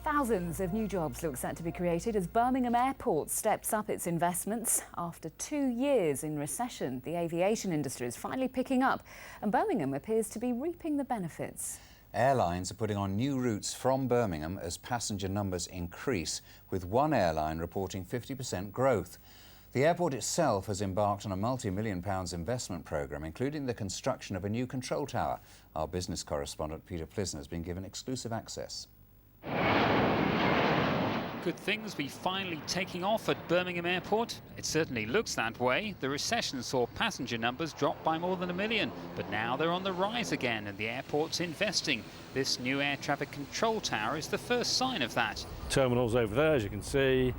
Thousands of new jobs look set to be created as Birmingham Airport steps up its investments. After 2 years in recession, the aviation industry is finally picking up, and Birmingham appears to be reaping the benefits. Airlines are putting on new routes from Birmingham as passenger numbers increase, with one airline reporting 50% growth. The airport itself has embarked on a multi-million pounds investment programme, including the construction of a new control tower. Our business correspondent Peter Plisner has been given exclusive access. Could things be finally taking off at Birmingham Airport? It certainly looks that way. The recession saw passenger numbers drop by more than 1 million, but now they're on the rise again and the airport's investing. This new air traffic control tower is the first sign of that. Terminals over there, as you can see.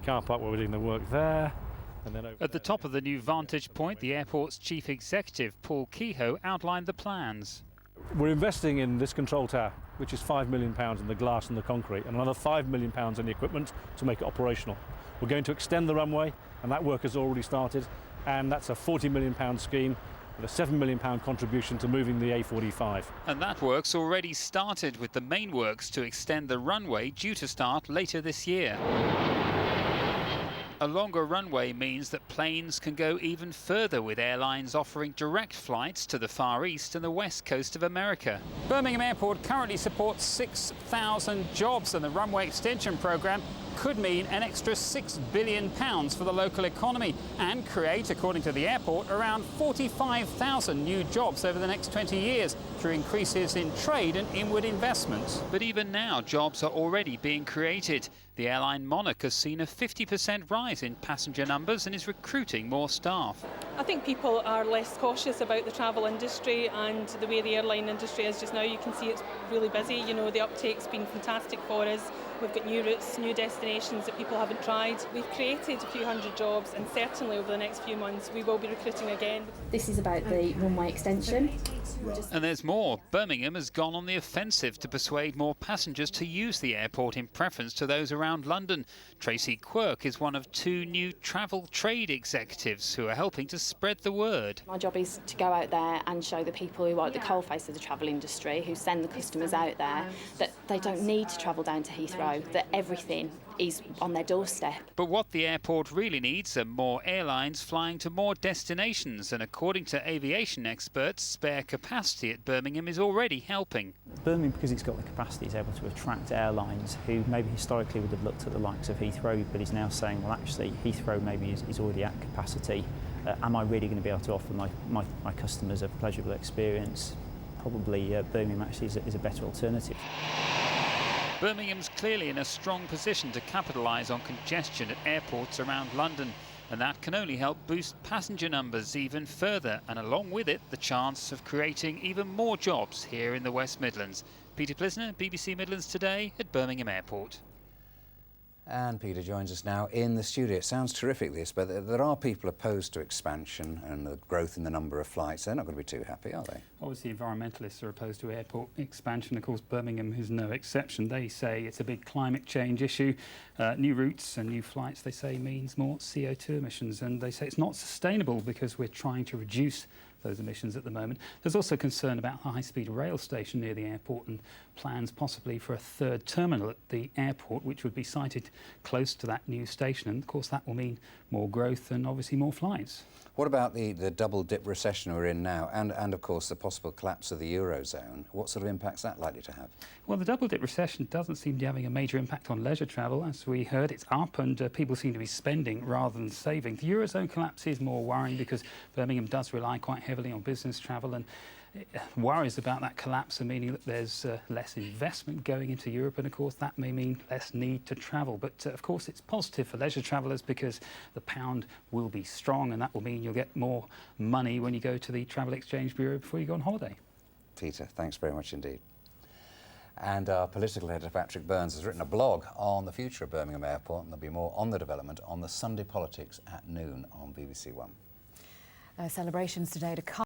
Car park where we're doing the work there. And then at the top of the new vantage point, the airport's chief executive, Paul Kehoe, outlined the plans. We're investing in this control tower, which is £5 million in the glass and the concrete, and another £5 million in the equipment to make it operational. We're going to extend the runway, and that work has already started, and that's a £40 million scheme with a £7 million contribution to moving the A45. And that work's already started, with the main works to extend the runway due to start later this year. A longer runway means that planes can go even further, with airlines offering direct flights to the Far East and the west coast of America. Birmingham Airport currently supports 6,000 jobs, and the runway extension programme could mean an extra £6 billion for the local economy and create, according to the airport, around 45,000 new jobs over the next 20 years through increases in trade and inward investments. But even now, jobs are already being created. The airline Monarch has seen a 50% rise in passenger numbers and is recruiting more staff. I think people are less cautious about the travel industry and the way the airline industry is just now. You can see it's really busy. You know, the uptake's been fantastic for us. We've got new routes, new destinations that people haven't tried. We've created a few hundred jobs, and certainly over the next few months we will be recruiting again. This is about the runway extension. And there's more. Birmingham has gone on the offensive to persuade more passengers to use the airport in preference to those around London. Tracy Quirk is one of 2 new travel trade executives who are helping to spread the word. My job is to go out there and show the people who are at the coalface of the travel industry, who send the customers out there, that they don't need to travel down to Heathrow, that everything is on their doorstep. But what the airport really needs are more airlines flying to more destinations, and according to aviation experts, spare capacity at Birmingham is already helping. Birmingham, because it's got the capacity, is able to attract airlines who maybe historically would have looked at the likes of Heathrow, but is now saying, well, actually Heathrow maybe is already at capacity. Am I really going to be able to offer my customers a pleasurable experience? Probably Birmingham actually is a better alternative. Birmingham's clearly in a strong position to capitalise on congestion at airports around London, and that can only help boost passenger numbers even further, and along with it the chance of creating even more jobs here in the West Midlands. Peter Plisner, BBC Midlands Today at Birmingham Airport. And Peter joins us now in the studio. It sounds terrific, this, but there are people opposed to expansion and the growth in the number of flights. They're not going to be too happy, are they? Obviously, environmentalists are opposed to airport expansion. Of course, Birmingham is no exception. They say it's a big climate change issue. New routes and new flights, they say, means more CO2 emissions. And they say it's not sustainable because we're trying to reduce those emissions at the moment. There's also concern about a high-speed rail station near the airport and plans possibly for a 3rd terminal at the airport, which would be sited close to that new station. And of course that will mean more growth and obviously more flights. What about the double-dip recession we're in now and of course the possible collapse of the Eurozone? What sort of impact's that likely to have? Well, the double-dip recession doesn't seem to be having a major impact on leisure travel. As we heard, it's up and people seem to be spending rather than saving. The Eurozone collapse is more worrying because Birmingham does rely quite heavily on business travel, and worries about that collapse are meaning that there's less investment going into Europe, and of course that may mean less need to travel. But of course it's positive for leisure travellers because the pound will be strong, and that will mean you'll get more money when you go to the Travel Exchange Bureau before you go on holiday. Peter, thanks very much indeed. And our political editor Patrick Burns has written a blog on the future of Birmingham Airport, and there'll be more on the development on the Sunday Politics at noon on BBC1. Celebrations today to come.